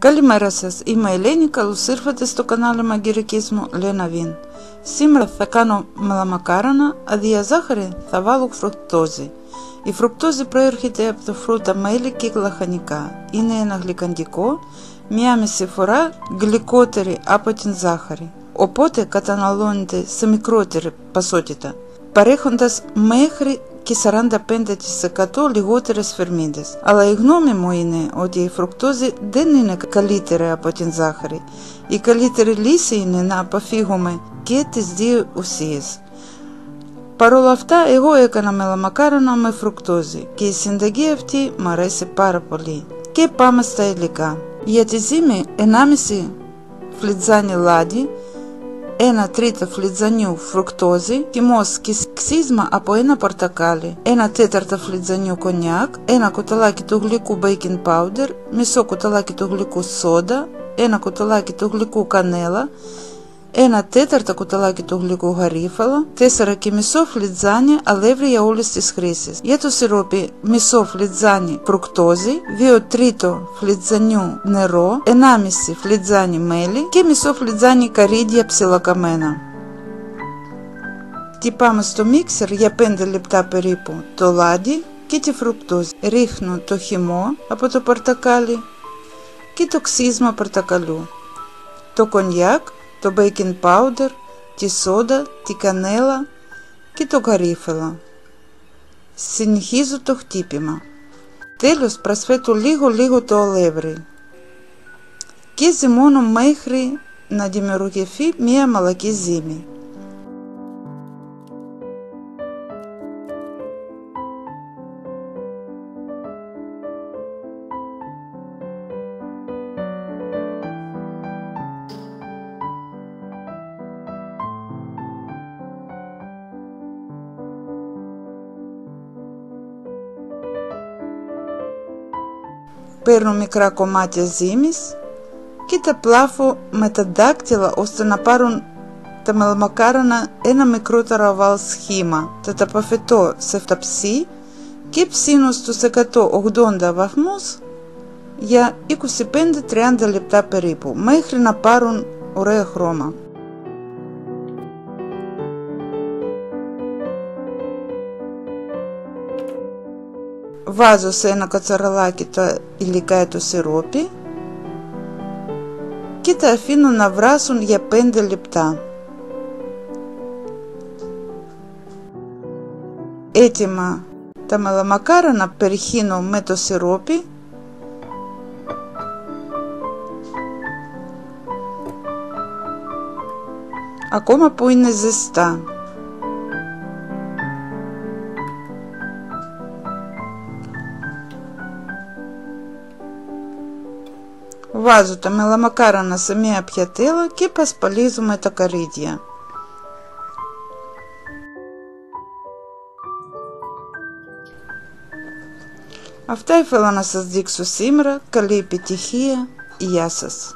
Καλημέρα σας, είμαι η Ελένη, καλώς ήρθατε στο κανάλι Μαγειρικής μου Λένα Βιν. Σήμερα θα κάνω μελαμακάρονα, αντί ζάχαρη θα βάλω φρουκτόζη. Η φρουκτόζη προέρχεται από τα φρούτα μέλι και λαχανικά. Είναι ένα γλυκαντικό, μία μισή φορά γλυκότερη από την ζάχαρη, οπότε καταναλώνεται σε μικρότερη ποσότητα, παρέχοντας μέχρι και 45% λιγότερες θερμίδες. Αλλά η γνώμη μου είναι ότι η φρουκτόζη δεν είναι καλύτερη από την ζάχαρη. Η καλύτερη λύση είναι να αποφύγουμε και τις δύο ουσίες. Παρ' όλα αυτά, εγώ έκανα μελαμακάρονα με φρουκτόζη και η συνταγή αυτή μου αρέσει πάρα πολύ. Και πάμε στα υλικά. Για τη ζύμη 1,5 φλιτζάνι λάδι, 1 τρίτο φλιτζανιού φρουκτόζη, χυμός και ξύσμα από ένα πορτοκάλι, 1 τέταρτο φλιτζανιού κονιάκ, 1 κουταλάκι του γλυκού baking powder, μισό κουταλάκι του γλυκού σόδα, 1 κουταλάκι του γλυκού κανέλα, 1 τέταρτο κουταλάκι του γλυκού γαρίφαλα, 4 και μισό φλιτζάνι αλεύρι για όλες τις χρήσεις. Για το σιρόπι μισό φλιτζάνι φρουκτόζη, 2 τρίτο φλιτζανιού νερό, 1,5 φλιτζάνι μέλι και μισό φλιτζάνι καρύδια ψιλοκαμμένα. Χτυπάμε στο μίξερ για 5 λεπτά περίπου το λάδι και τη φρουκτόζη. Ρίχνω το χυμό από το πορτοκάλι και το ξύσμα πορτοκαλιού, το κονιάκ, το baking powder, τη σόδα, τη κανέλα και το γαρίφαλα. Συνεχίζω το χτύπημα. Τέλος προσθέτω λίγο το αλεύρι και ζυμώνω μέχρι να δημιουργηθεί μια μαλακή ζύμη. Παίρνω μικρά κομμάτια ζύμης και τα πλάθω με τα δάκτυλα ώστε να πάρουν τα μελαμακάρονα ένα μικρότερο οβάλ σχήμα. Τα τοποθετώ σε φταψί και ψήνω στους 180 βαθμούς για 25-30 λεπτά περίπου, μέχρι να πάρουν ωραίο χρώμα. Βάζω σε ένα κατσαρολάκι τα υλικά του σιρόπι και τα αφήνω να βράσουν για 5 λεπτά. Έτοιμα τα μελαμακάρονα περιχύνω με το σιρόπι ακόμα που είναι ζεστά. Βάζω τα μελαμακάρονα σε μια πιατέλα και πασπαλίζουμε τα καρύδια. Αυτά ήθελα να σας δείξω σήμερα. Καλή επιτυχία. Γεια σας.